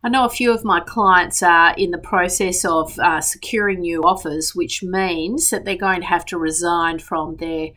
I know a few of my clients are in the process of securing new offers, which means that they're going to have to resign from their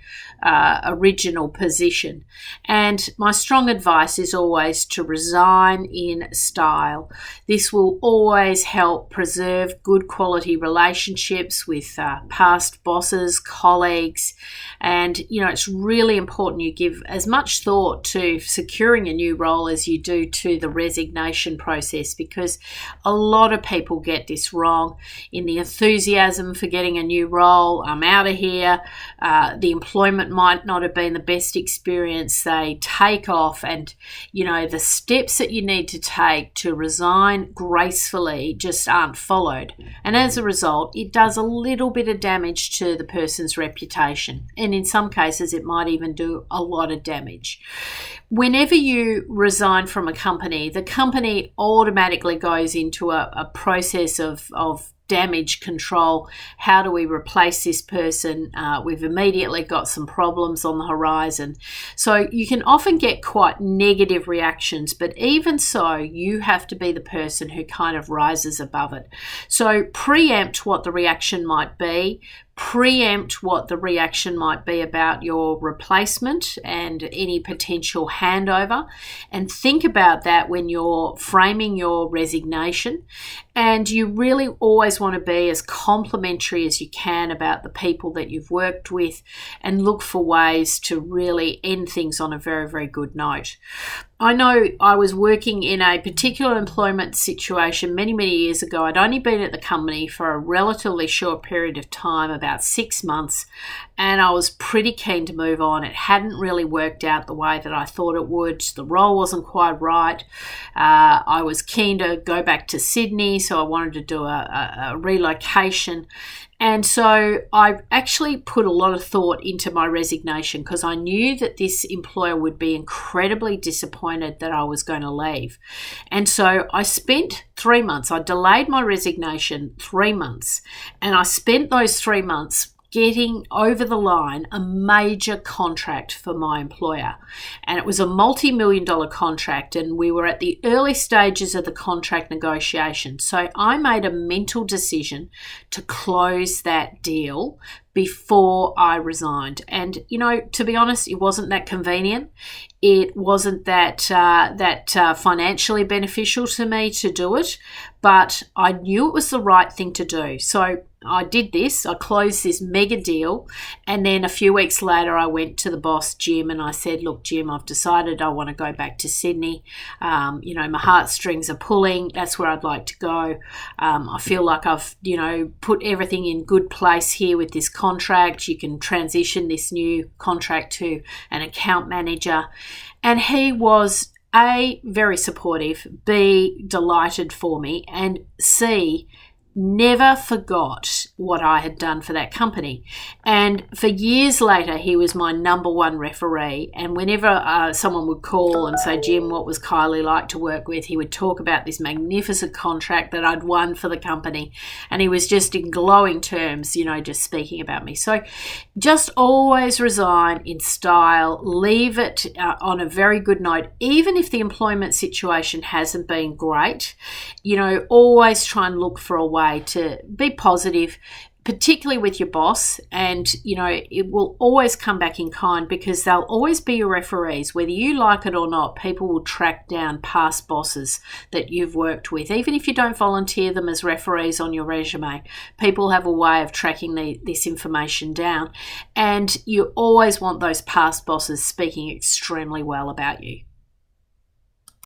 original position. And my strong advice is always to resign in style. This will always help preserve good quality relationships with past bosses, colleagues, and it's really important you give as much thought to securing a new role as you do to the resignation process, because a lot of people get this wrong. In the enthusiasm for getting a new role, I'm out of here, the employment might not have been the best experience, they take off, and the steps that you need to take to resign gracefully just aren't followed, and as a result it does a little bit of damage to the person's reputation, and in some cases it might even do a lot of damage. Whenever you resign from a company, the company automatically goes into a process of damage control. How do we replace this person? We've immediately got some problems on the horizon. So you can often get quite negative reactions, but even so, you have to be the person who kind of rises above it. So preempt what the reaction might be. Preempt what the reaction might be about your replacement and any potential handover, and think about that when you're framing your resignation. And you really always want to be as complimentary as you can about the people that you've worked with, and look for ways to really end things on a very, very good note. I know I was working in a particular employment situation many, many years ago. I'd only been at the company for a relatively short period of time, about 6 months, and I was pretty keen to move on. It hadn't really worked out the way that I thought it would. The role wasn't quite right. I was keen to go back to Sydney, so I wanted to do a relocation. And so I actually put a lot of thought into my resignation, because I knew that this employer would be incredibly disappointed that I was going to leave. And so I spent 3 months. I delayed my resignation 3 months, and I spent those 3 months getting over the line a major contract for my employer. And it was a multi-million-dollar contract, and we were at the early stages of the contract negotiation. So I made a mental decision to close that deal before I resigned. And, to be honest, it wasn't that convenient. It wasn't that financially beneficial to me to do it, but I knew it was the right thing to do. So I did this. I closed this mega deal, and then a few weeks later I went to the boss, Jim, and I said, look, Jim, I've decided I want to go back to Sydney. My heartstrings are pulling. That's where I'd like to go. I feel like I've, put everything in good place here with this contract. You can transition this new contract to an account manager. And he was A, very supportive, B, delighted for me, and C, never forgot what I had done for that company. And for years later, he was my number one referee. And whenever someone would call and say, Jim, what was Kylie like to work with? He would talk about this magnificent contract that I'd won for the company. And he was just in glowing terms, just speaking about me. So just always resign in style, leave it on a very good note. Even if the employment situation hasn't been great, always try and look for a way to be positive, particularly with your boss, and it will always come back in kind, because they'll always be your referees. Whether you like it or not, people will track down past bosses that you've worked with. Even if you don't volunteer them as referees on your resume, people have a way of tracking this information down, and you always want those past bosses speaking extremely well about you.